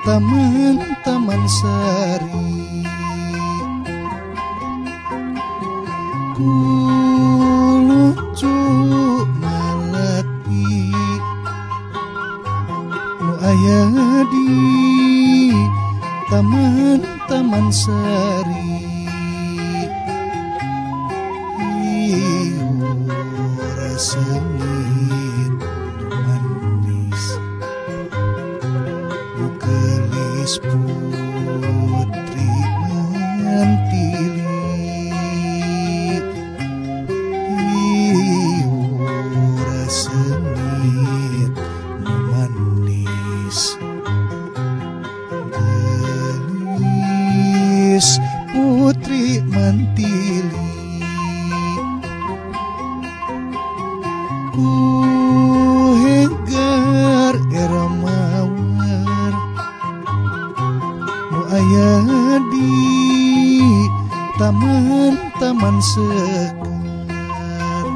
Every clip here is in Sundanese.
taman-taman sari kulucu malati nu aya di taman-taman sari hiur sengit nu manis nu gelis putri mantili hiur sengit nu manis gelis putri mantili ku hegar era mawar nu aya di taman-taman sekar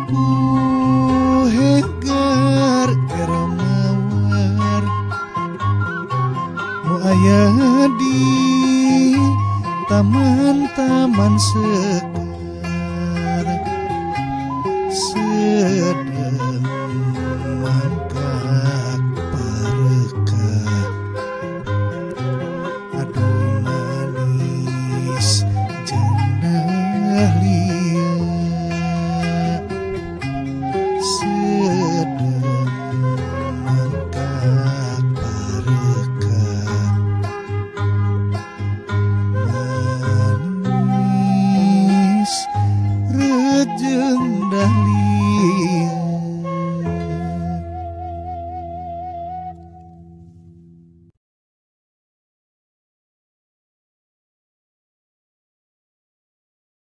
ku hegar era mawar nu aya di taman-taman sekar sedih